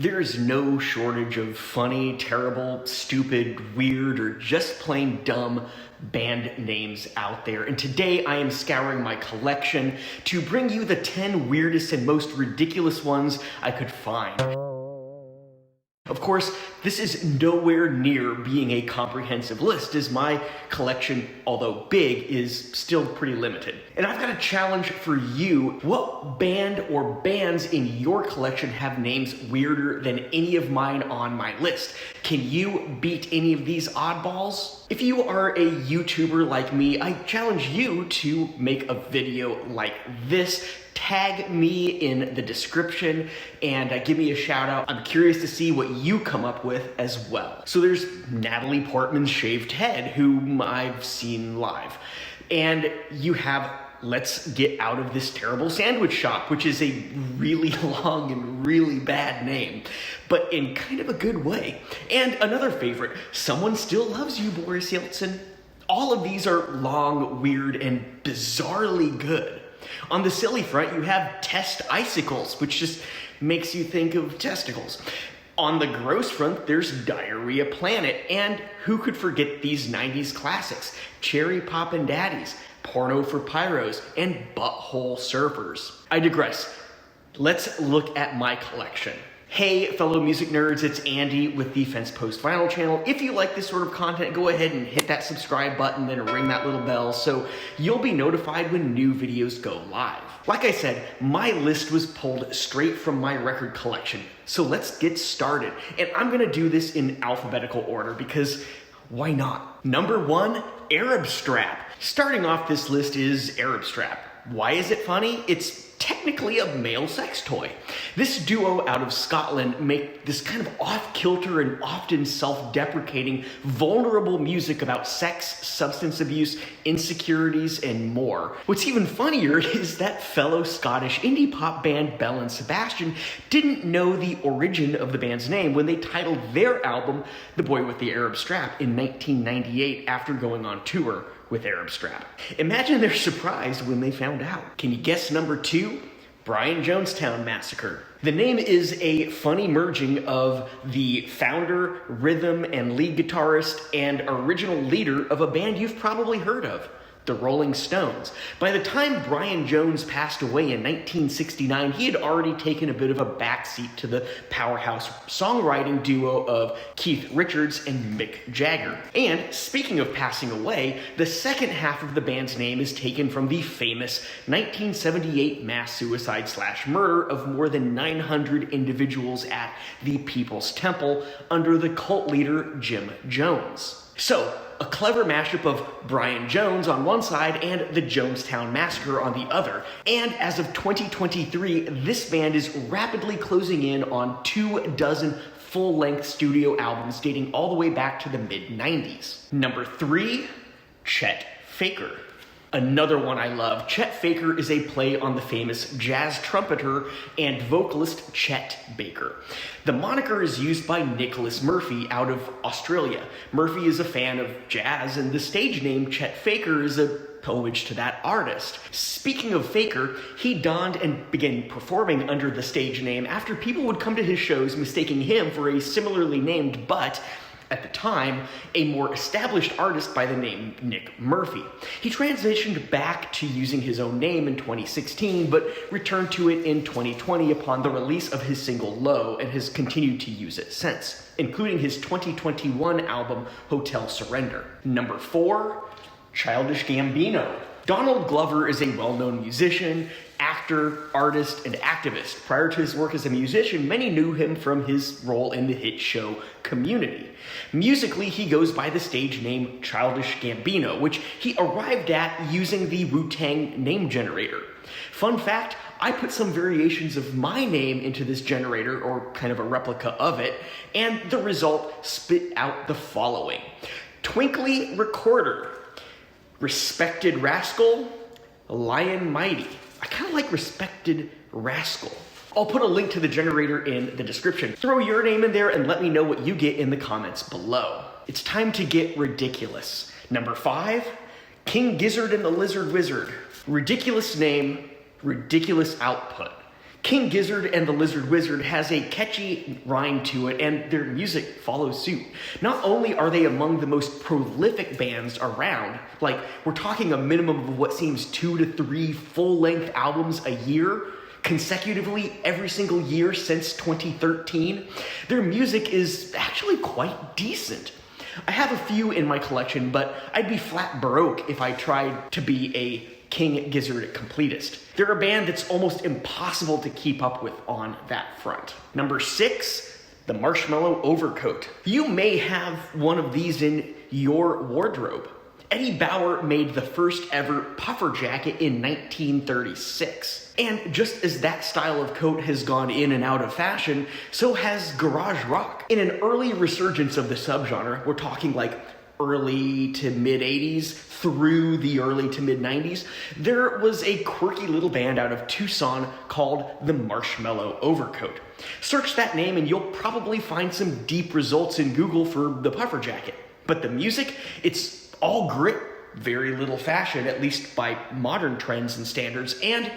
There is no shortage of funny, terrible, stupid, weird, or just plain dumb band names out there. And today I am scouring my collection to bring you the 10 weirdest and most ridiculous ones I could find. Of course, this is nowhere near being a comprehensive list, as my collection, although big, is still pretty limited. And I've got a challenge for you. What band or bands in your collection have names weirder than any of mine on my list? Can you beat any of these oddballs? If you are a YouTuber like me, I challenge you to make a video like this. Tag me in the description and give me a shout out. I'm curious to see what you come up with as well. So there's Natalie Portman's shaved head, whom I've seen live. And you have Let's Get Out of This Terrible Sandwich Shop, which is a really long and really bad name, but in kind of a good way. And another favorite, Someone Still Loves You, Boris Yeltsin. All of these are long, weird, and bizarrely good. On the silly front, you have Test Icicles, which just makes you think of testicles. On the gross front, there's Diarrhea Planet, and who could forget these 90s classics? Cherry Poppin' Daddies, Porno for Pyros, and Butthole Surfers. I digress. Let's look at my collection. Hey, fellow music nerds, it's Andy with the Fence Post Vinyl channel. If you like this sort of content, go ahead and hit that subscribe button, then ring that little bell so you'll be notified when new videos go live. Like I said, my list was pulled straight from my record collection. So let's get started. And I'm gonna do this in alphabetical order because why not? Number 1, Arab Strap. Starting off this list is Arab Strap. Why is it funny? It's technically a male sex toy. This duo out of Scotland make this kind of off-kilter and often self-deprecating, vulnerable music about sex, substance abuse, insecurities, and more. What's even funnier is that fellow Scottish indie pop band Belle and Sebastian didn't know the origin of the band's name when they titled their album The Boy with the Arab Strap in 1998 after going on tour with Arab Strap. Imagine their surprise when they found out. Can you guess number 2? Brian Jonestown Massacre. The name is a funny merging of the founder, rhythm, and lead guitarist and original leader of a band you've probably heard of, the Rolling Stones. By the time Brian Jones passed away in 1969, he had already taken a bit of a backseat to the powerhouse songwriting duo of Keith Richards and Mick Jagger. And speaking of passing away, the second half of the band's name is taken from the famous 1978 mass suicide/murder of more than 900 individuals at the People's Temple under the cult leader Jim Jones. So, a clever mashup of Brian Jones on one side and the Jonestown Massacre on the other. And as of 2023, this band is rapidly closing in on 24 full-length studio albums dating all the way back to the mid-90s. Number 3, Chet Faker. Another one I love. Chet Faker is a play on the famous jazz trumpeter and vocalist Chet Baker. The moniker is used by Nicholas Murphy out of Australia. Murphy is a fan of jazz, and the stage name Chet Faker is a homage to that artist. Speaking of Faker, he donned and began performing under the stage name after people would come to his shows mistaking him for a similarly named but, at the time, a more established artist by the name Nick Murphy. He transitioned back to using his own name in 2016, but returned to it in 2020 upon the release of his single Low, and has continued to use it since, including his 2021 album Hotel Surrender. Number 4, Childish Gambino. Donald Glover is a well-known musician, actor, artist, and activist. Prior to his work as a musician, many knew him from his role in the hit show Community. Musically, he goes by the stage name Childish Gambino, which he arrived at using the Wu Tang Name Generator. Fun fact, I put some variations of my name into this generator, or kind of a replica of it, and the result spit out the following: Twinkly Recorder, Respected Rascal, Lion Mighty. I kind of like Respected Rascal. I'll put a link to the generator in the description. Throw your name in there and let me know what you get in the comments below. It's time to get ridiculous. Number 5, King Gizzard and the Lizard Wizard. Ridiculous name, ridiculous output. King Gizzard and the Lizard Wizard has a catchy rhyme to it, and their music follows suit. Not only are they among the most prolific bands around, like we're talking a minimum of what seems 2 to 3 full-length albums a year, consecutively every single year since 2013, their music is actually quite decent. I have a few in my collection, but I'd be flat broke if I tried to be a King Gizzard completist. They're a band that's almost impossible to keep up with on that front. Number 6, the Marshmallow Overcoat. You may have one of these in your wardrobe. Eddie Bauer made the first ever puffer jacket in 1936. And just as that style of coat has gone in and out of fashion, so has garage rock. In an early resurgence of the subgenre, we're talking like early to mid 80s through the early to mid 90s, there was a quirky little band out of Tucson called the Marshmallow Overcoat. Search that name and you'll probably find some deep results in Google for the puffer jacket. But the music, it's all grit, very little fashion, at least by modern trends and standards, and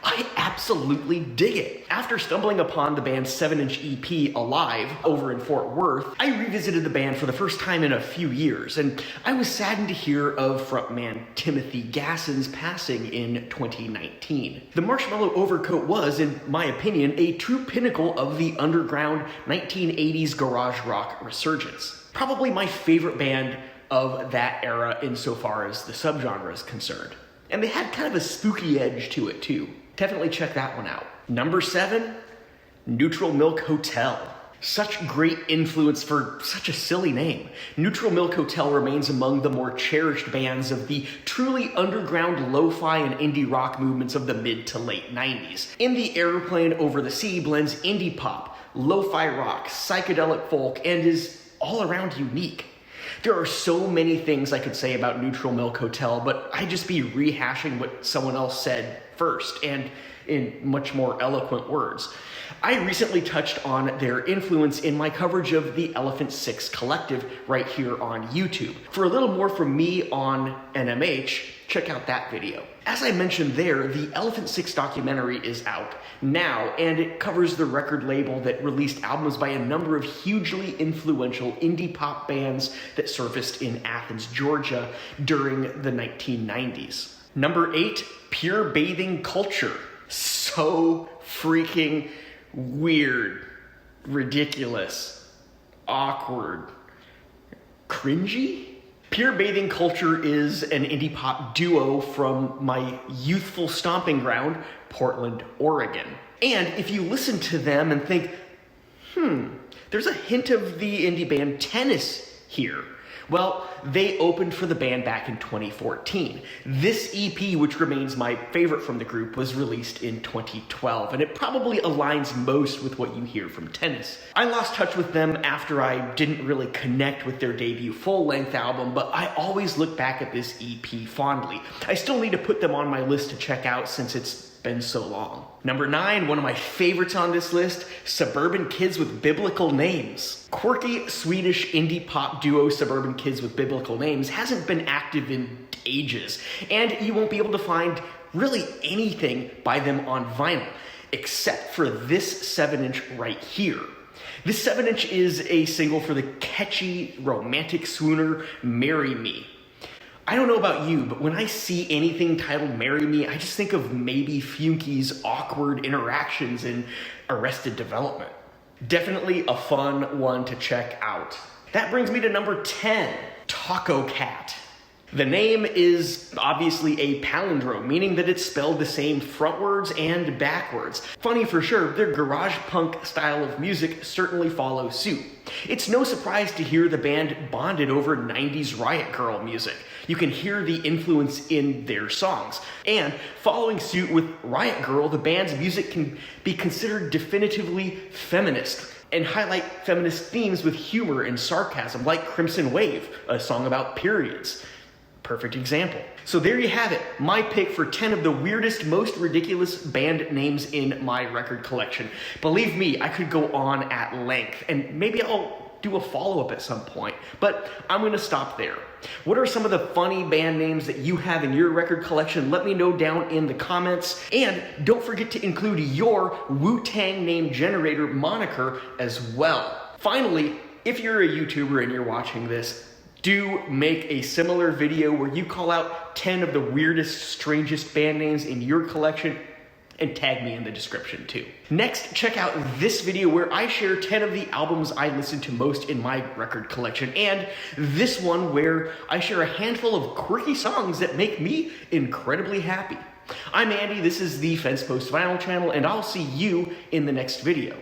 I absolutely dig it. After stumbling upon the band's 7-inch EP, Alive, over in Fort Worth, I revisited the band for the first time in a few years, and I was saddened to hear of frontman Timothy Gasson's passing in 2019. The Marshmallow Overcoat was, in my opinion, a true pinnacle of the underground 1980s garage rock resurgence. Probably my favorite band of that era insofar as the subgenre is concerned. And they had kind of a spooky edge to it too. Definitely check that one out. Number 7, Neutral Milk Hotel. Such great influence for such a silly name. Neutral Milk Hotel remains among the more cherished bands of the truly underground lo-fi and indie rock movements of the mid to late 90s. In the Airplane Over the Sea blends indie pop, lo-fi rock, psychedelic folk, and is all around unique. There are so many things I could say about Neutral Milk Hotel, but I'd just be rehashing what someone else said first, and in much more eloquent words. I recently touched on their influence in my coverage of the Elephant Six Collective right here on YouTube. For a little more from me on NMH, check out that video. As I mentioned there, the Elephant Six documentary is out now, and it covers the record label that released albums by a number of hugely influential indie pop bands that surfaced in Athens, Georgia during the 1990s. Number 8, Pure Bathing Culture. So freaking weird, ridiculous, awkward, cringy? Pure Bathing Culture is an indie pop duo from my youthful stomping ground, Portland, Oregon. And if you listen to them and think, there's a hint of the indie band Tennis here. Well, they opened for the band back in 2014. This EP, which remains my favorite from the group, was released in 2012, and it probably aligns most with what you hear from Tennis. I lost touch with them after I didn't really connect with their debut full-length album, but I always look back at this EP fondly. I still need to put them on my list to check out since it's been so long. Number 9, one of my favorites on this list, Suburban Kids with Biblical Names. Quirky Swedish indie pop duo Suburban Kids with Biblical Names hasn't been active in ages, and you won't be able to find really anything by them on vinyl, except for this 7-inch right here. This 7-inch is a single for the catchy, romantic swooner, Marry Me. I don't know about you, but when I see anything titled Marry Me, I just think of maybe Funky's awkward interactions in Arrested Development. Definitely a fun one to check out. That brings me to number 10, Tacocat. The name is obviously a palindrome, meaning that it's spelled the same frontwards and backwards. Funny for sure, their garage punk style of music certainly follows suit. It's no surprise to hear the band bonded over 90s Riot Girl music. You can hear the influence in their songs. And following suit with Riot Girl, the band's music can be considered definitively feminist and highlight feminist themes with humor and sarcasm, like Crimson Wave, a song about periods. Perfect example. So there you have it, my pick for 10 of the weirdest, most ridiculous band names in my record collection. Believe me, I could go on at length, and maybe I'll do a follow-up at some point, but I'm gonna stop there. What are some of the funny band names that you have in your record collection? Let me know down in the comments, and don't forget to include your Wu Tang Name Generator moniker as well. Finally, if you're a YouTuber and you're watching this, do make a similar video where you call out 10 of the weirdest, strangest band names in your collection and tag me in the description too. Next, check out this video where I share 10 of the albums I listen to most in my record collection, and this one where I share a handful of quirky songs that make me incredibly happy. I'm Andy, this is the Fence Post Vinyl channel, and I'll see you in the next video.